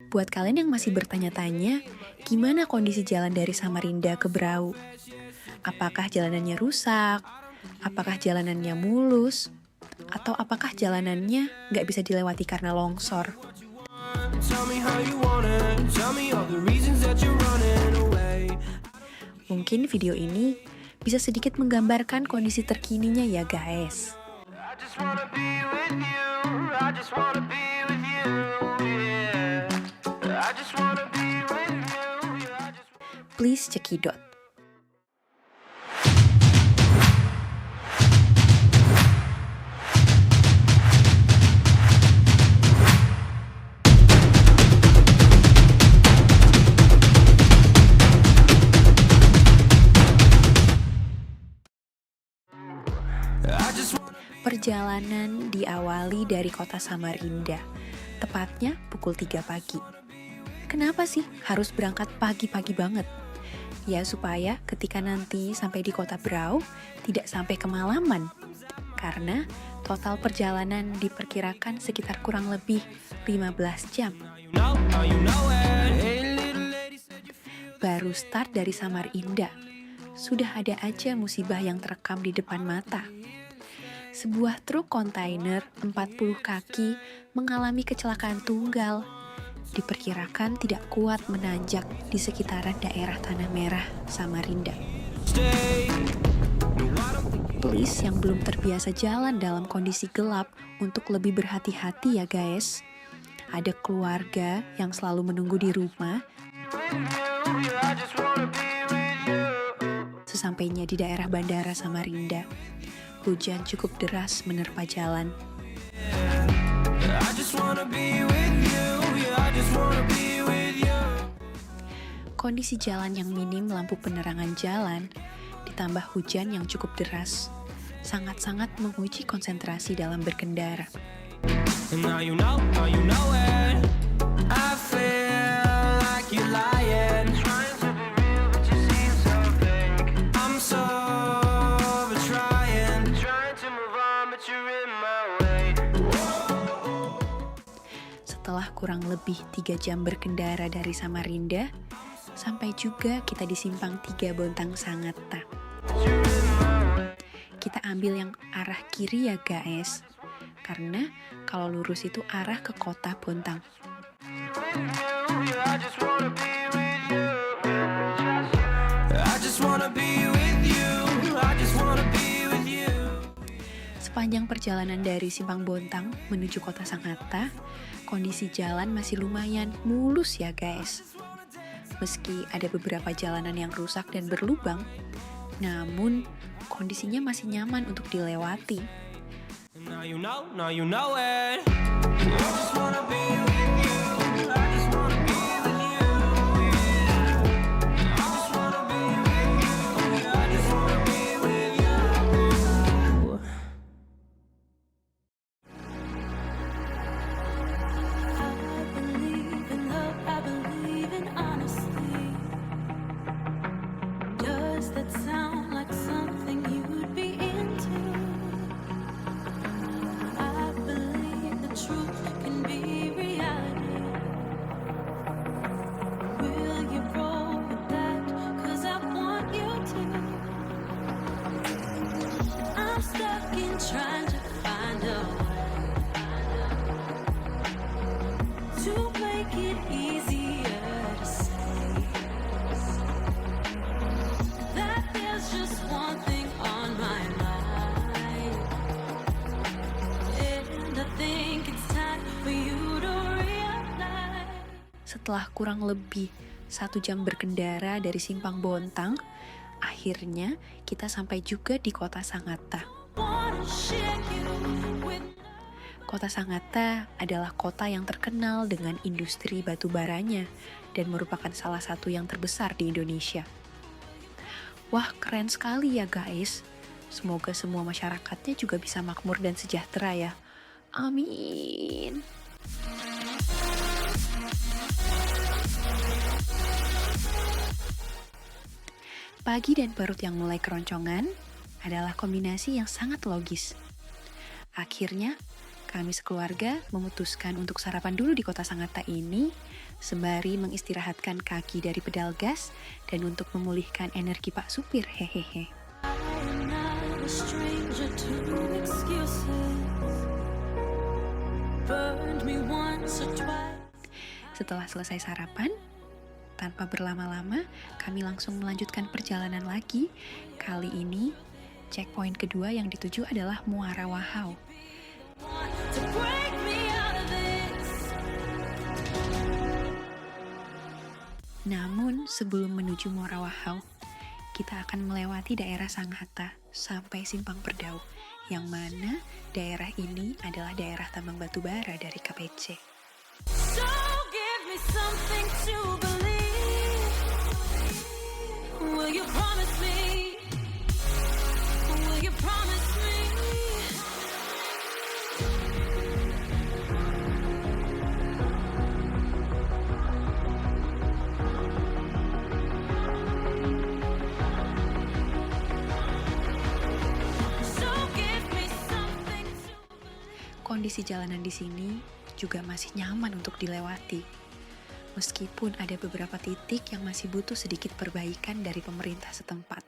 Buat kalian yang masih bertanya-tanya, gimana kondisi jalan dari Samarinda ke Berau? Apakah jalanannya rusak? Apakah jalanannya mulus? Atau apakah jalanannya nggak bisa dilewati karena longsor? Mungkin video ini bisa sedikit menggambarkan kondisi terkininya ya guys. Please cekidot. Perjalanan diawali dari kota Samarinda, tepatnya pukul 3 pagi. Kenapa sih harus berangkat pagi-pagi banget? Ya supaya ketika nanti sampai di kota Berau, tidak sampai kemalaman. Karena total perjalanan diperkirakan sekitar kurang lebih 15 jam. Baru start dari Samarinda, sudah ada aja musibah yang terekam di depan mata. Sebuah truk kontainer 40 kaki mengalami kecelakaan tunggal. Diperkirakan tidak kuat menanjak di sekitaran daerah Tanah Merah, Samarinda. Please yang belum terbiasa jalan dalam kondisi gelap untuk lebih berhati-hati ya guys. Ada keluarga yang selalu menunggu di rumah. Sesampainya di daerah bandara Samarinda, hujan cukup deras menerpa jalan. Kondisi jalan yang minim lampu penerangan jalan, ditambah hujan yang cukup deras, sangat-sangat menguji konsentrasi dalam berkendara. Setelah kurang lebih 3 jam berkendara dari Samarinda, sampai juga kita di simpang 3 Bontang Sangatta. Kita ambil yang arah kiri ya guys, karena kalau lurus itu arah ke kota Bontang. Sepanjang perjalanan dari Simpang Bontang menuju kota Sangatta, kondisi jalan masih lumayan mulus ya guys. Meski ada beberapa jalanan yang rusak dan berlubang, namun kondisinya masih nyaman untuk dilewati. Trying to find a way to make it easier to say that there's just one thing on my mind, and I think it's time for you to realize. Setelah kurang lebih 1 jam berkendara dari Simpang Bontang, akhirnya kita sampai juga di kota Sangatta. Kota Sangatta adalah kota yang terkenal dengan industri batu baranya dan merupakan salah satu yang terbesar di Indonesia. Wah, keren sekali ya guys. Semoga semua masyarakatnya juga bisa makmur dan sejahtera ya. Amin. Pagi dan perut yang mulai keroncongan adalah kombinasi yang sangat logis. Akhirnya, kami sekeluarga memutuskan untuk sarapan dulu di kota Sangatta ini, sembari mengistirahatkan kaki dari pedal gas dan untuk memulihkan energi Pak Supir, hehehe. Setelah selesai sarapan, tanpa berlama-lama, kami langsung melanjutkan perjalanan lagi. Kali ini, checkpoint kedua yang dituju adalah Muara Wahau. Namun, sebelum menuju Muara Wahau, kita akan melewati daerah Sangatta sampai Simpang Perdau, yang mana daerah ini adalah daerah tambang batu bara dari KPC. So give me something to believe. Will you promise me? Will you promise me? Kondisi jalanan di sini juga masih nyaman untuk dilewati. Meskipun ada beberapa titik yang masih butuh sedikit perbaikan dari pemerintah setempat.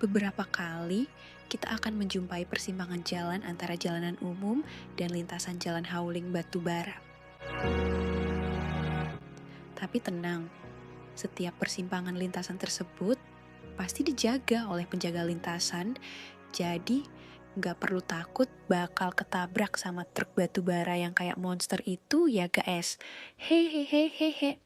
Beberapa kali kita akan menjumpai persimpangan jalan antara jalanan umum dan lintasan jalan hauling batu bara. Tapi tenang, setiap persimpangan lintasan tersebut pasti dijaga oleh penjaga lintasan, jadi nggak perlu takut bakal ketabrak sama truk batu bara yang kayak monster itu ya guys. Hehehehehe.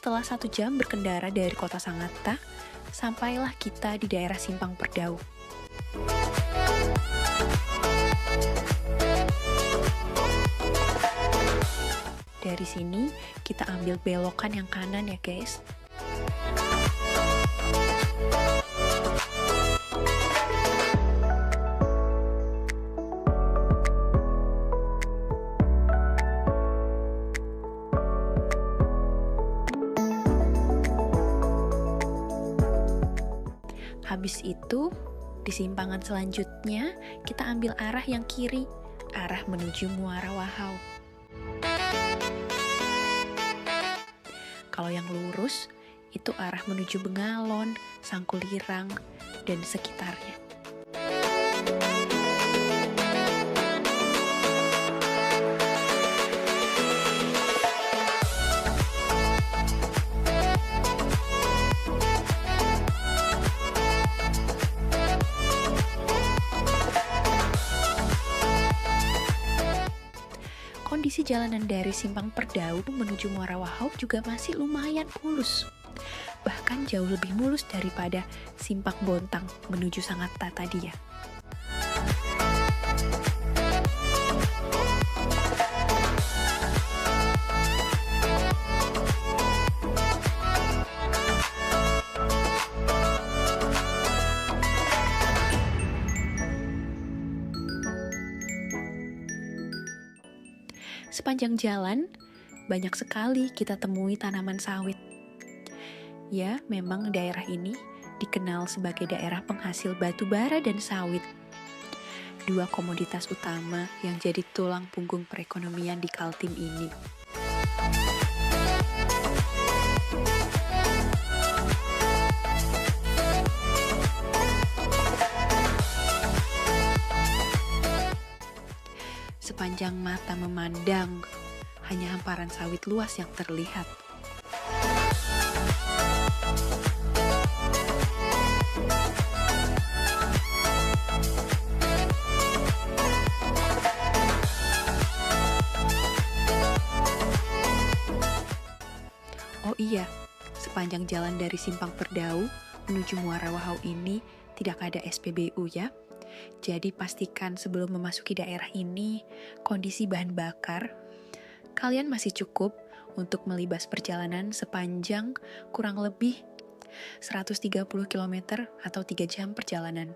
Setelah 1 jam berkendara dari kota Sangatta, sampailah kita di daerah Simpang Perdau. Dari sini, kita ambil belokan yang kanan ya guys. Habis itu, di simpangan selanjutnya, kita ambil arah yang kiri, arah menuju Muara Wahau. Kalau yang lurus, itu arah menuju Bengalon, Sangkulirang, dan sekitarnya. Kondisi jalanan dari Simpang Perdau menuju Muara Wahau juga masih lumayan mulus. Bahkan jauh lebih mulus daripada Simpang Bontang menuju Sangatta tadi ya. Sepanjang jalan, banyak sekali kita temui tanaman sawit. Ya, memang daerah ini dikenal sebagai daerah penghasil batu bara dan sawit. Dua komoditas utama yang jadi tulang punggung perekonomian di Kaltim ini. Sepanjang mata memandang, hanya hamparan sawit luas yang terlihat. Oh iya, sepanjang jalan dari Simpang Perdau menuju Muara Wahau ini tidak ada SPBU ya. Jadi pastikan sebelum memasuki daerah ini, kondisi bahan bakar, kalian masih cukup untuk melibas perjalanan sepanjang kurang lebih 130 km atau 3 jam perjalanan.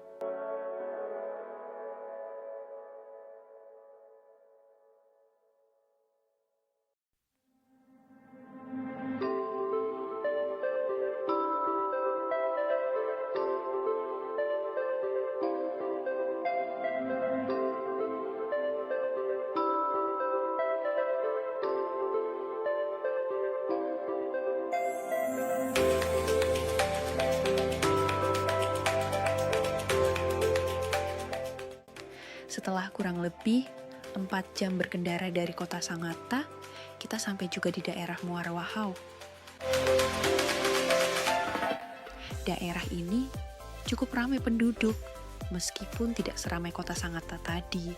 Setelah kurang lebih 4 jam berkendara dari kota Sangatta, kita sampai juga di daerah Muara Wahau. Daerah ini cukup ramai penduduk, meskipun tidak seramai kota Sangatta tadi.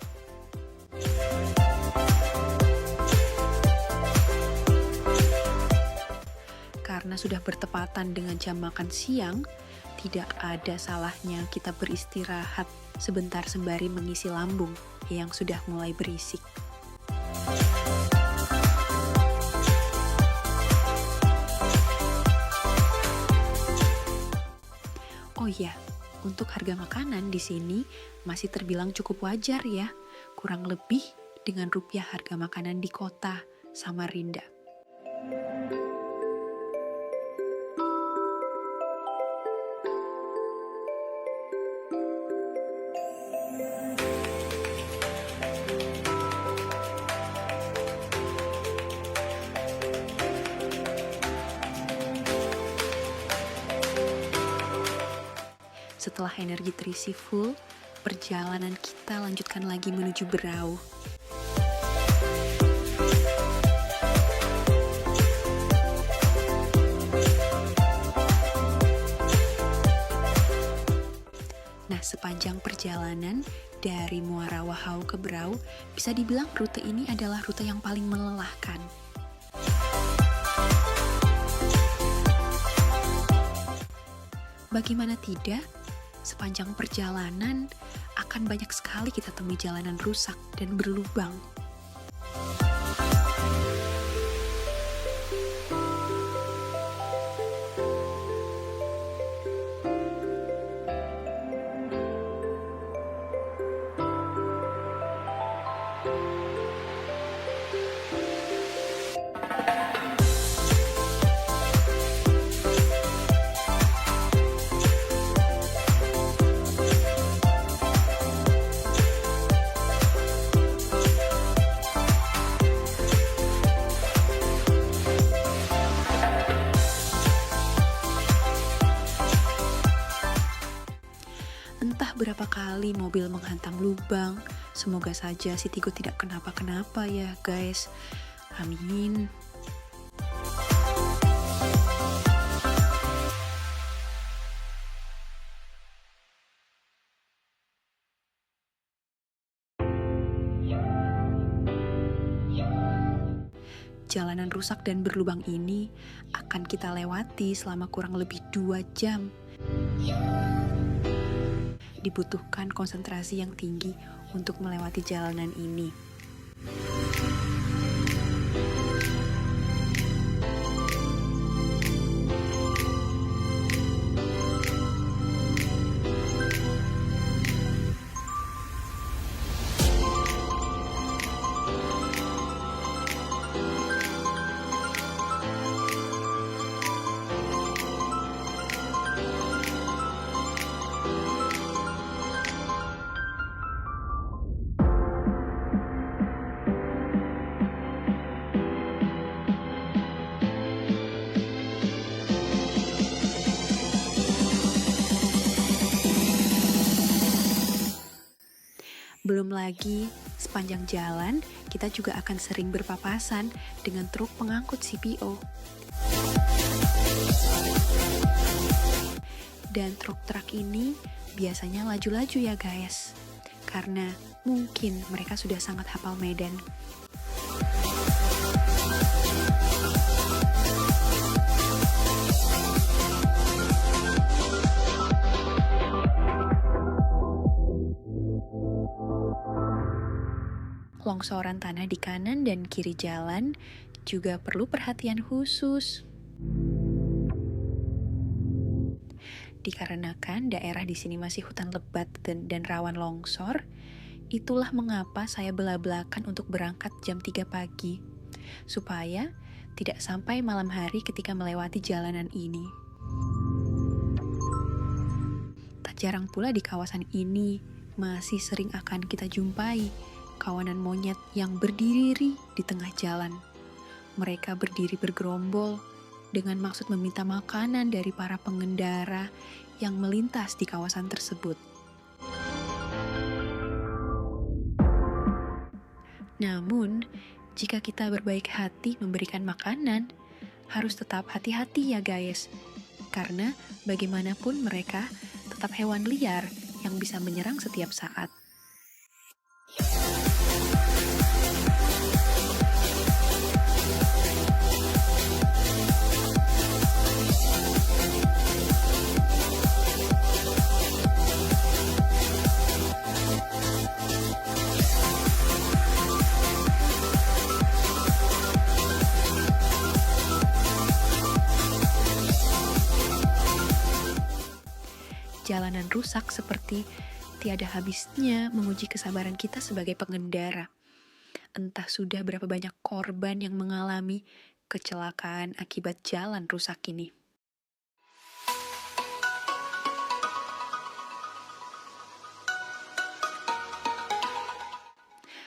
Karena sudah bertepatan dengan jam makan siang, tidak ada salahnya kita beristirahat sebentar sembari mengisi lambung yang sudah mulai berisik. Oh iya, untuk harga makanan di sini masih terbilang cukup wajar ya, kurang lebih dengan rupiah harga makanan di kota Samarinda. Setelah energi terisi full, perjalanan kita lanjutkan lagi menuju Berau. Nah, sepanjang perjalanan dari Muara Wahau ke Berau, bisa dibilang rute ini adalah rute yang paling melelahkan. Bagaimana tidak? Sepanjang perjalanan akan banyak sekali kita temui jalanan rusak dan berlubang. Entah berapa kali mobil menghantam lubang, semoga saja si Tigo tidak kenapa-kenapa ya guys. Amin. Jalanan rusak dan berlubang ini akan kita lewati selama kurang lebih 2 jam. Dibutuhkan konsentrasi yang tinggi untuk melewati jalanan ini. Belum lagi, sepanjang jalan kita juga akan sering berpapasan dengan truk pengangkut CPO. Dan truk-truk ini biasanya laju-laju ya guys, karena mungkin mereka sudah sangat hafal medan. Longsoran tanah di kanan dan kiri jalan juga perlu perhatian khusus. Dikarenakan daerah di sini masih hutan lebat dan rawan longsor, itulah mengapa saya bela-belakan untuk berangkat jam 3 pagi, supaya tidak sampai malam hari ketika melewati jalanan ini. Tak jarang pula di kawasan ini masih sering akan kita jumpai kawanan monyet yang berdiri di tengah jalan. Mereka berdiri bergerombol dengan maksud meminta makanan dari para pengendara yang melintas di kawasan tersebut. Namun, jika kita berbaik hati memberikan makanan, harus tetap hati-hati ya guys. Karena bagaimanapun mereka tetap hewan liar yang bisa menyerang setiap saat. Jalanan rusak seperti tiada habisnya menguji kesabaran kita sebagai pengendara. Entah sudah berapa banyak korban yang mengalami kecelakaan akibat jalan rusak ini.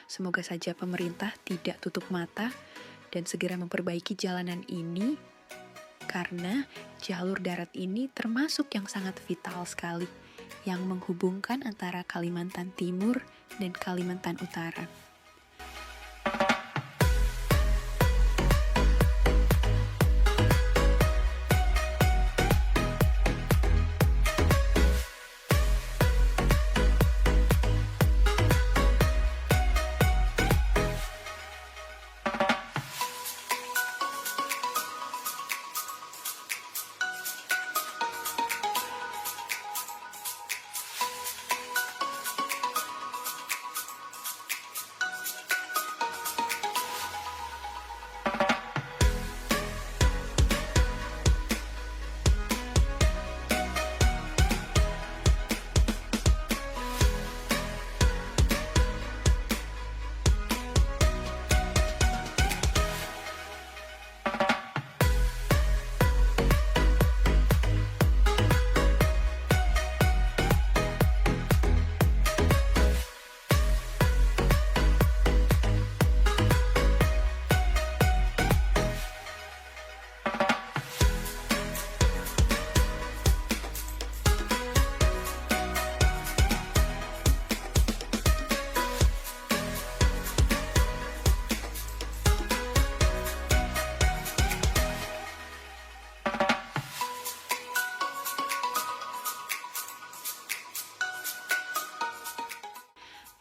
Semoga saja pemerintah tidak tutup mata dan segera memperbaiki jalanan ini, karena jalur darat ini termasuk yang sangat vital sekali, yang menghubungkan antara Kalimantan Timur dan Kalimantan Utara.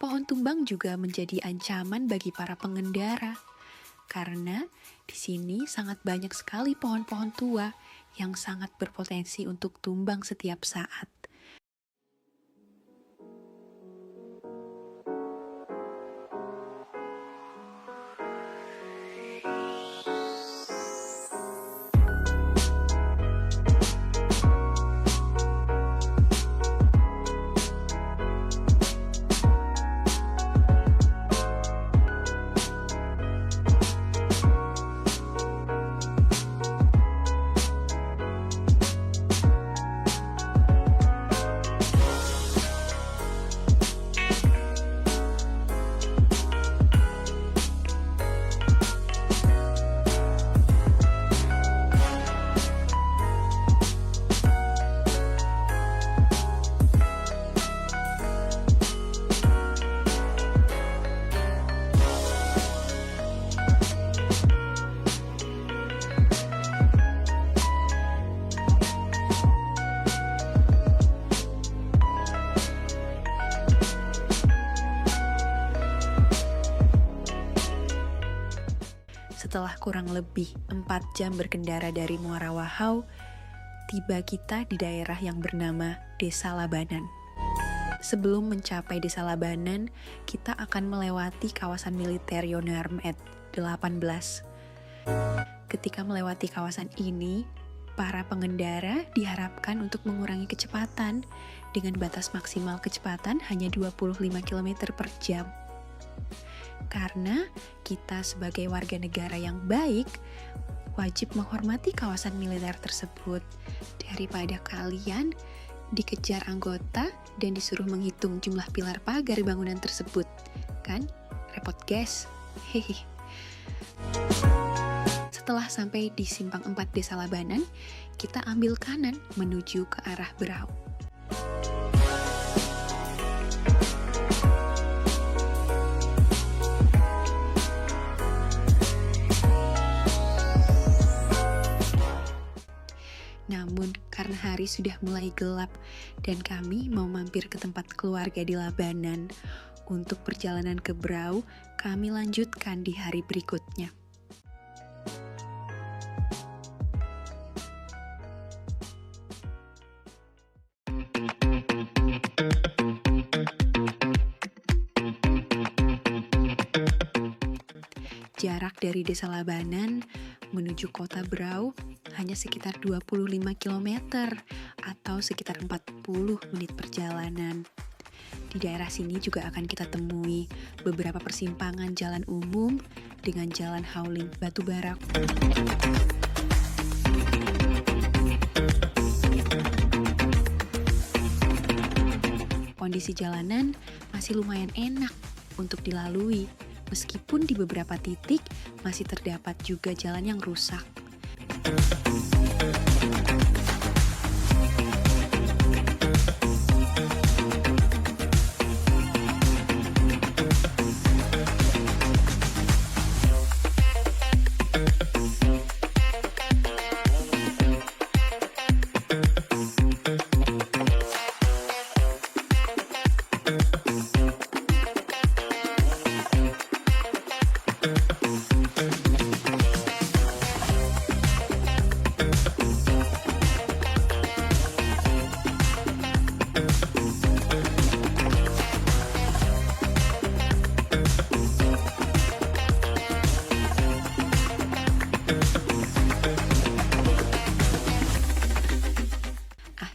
Pohon tumbang juga menjadi ancaman bagi para pengendara, karena di sini sangat banyak sekali pohon-pohon tua yang sangat berpotensi untuk tumbang setiap saat. Setelah kurang lebih 4 jam berkendara dari Muara Wahau, tiba kita di daerah yang bernama Desa Labanan. Sebelum mencapai Desa Labanan, kita akan melewati kawasan militer Yonarmet 18. Ketika melewati kawasan ini, para pengendara diharapkan untuk mengurangi kecepatan dengan batas maksimal kecepatan hanya 25 km per jam. Karena kita sebagai warga negara yang baik, wajib menghormati kawasan militer tersebut daripada kalian dikejar anggota dan disuruh menghitung jumlah pilar pagar bangunan tersebut. Kan? Repot guys. Hehe. Setelah sampai di Simpang 4 Desa Labanan, kita ambil kanan menuju ke arah Berau. Namun karena hari sudah mulai gelap dan kami mau mampir ke tempat keluarga di Labanan, untuk perjalanan ke Berau kami lanjutkan di hari berikutnya. Jarak dari Desa Labanan menuju kota Berau hanya sekitar 25 km atau sekitar 40 menit perjalanan. Di daerah sini juga akan kita temui beberapa persimpangan jalan umum dengan jalan hauling batu bara. Kondisi jalanan masih lumayan enak untuk dilalui, meskipun di beberapa titik masih terdapat juga jalan yang rusak.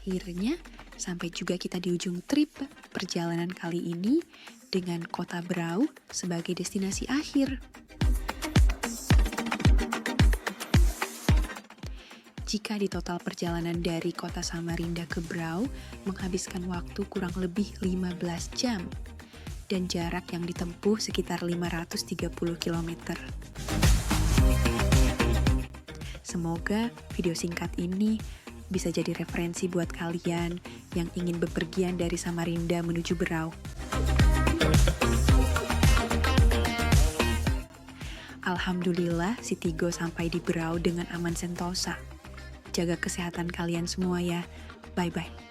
Akhirnya, sampai juga kita di ujung trip perjalanan kali ini dengan kota Berau sebagai destinasi akhir. Jika di total perjalanan dari kota Samarinda ke Berau menghabiskan waktu kurang lebih 15 jam dan jarak yang ditempuh sekitar 530 km. Semoga video singkat ini bisa jadi referensi buat kalian yang ingin bepergian dari Samarinda menuju Berau. Alhamdulillah si Tigo sampai di Berau dengan aman sentosa. Jaga kesehatan kalian semua ya. Bye-bye.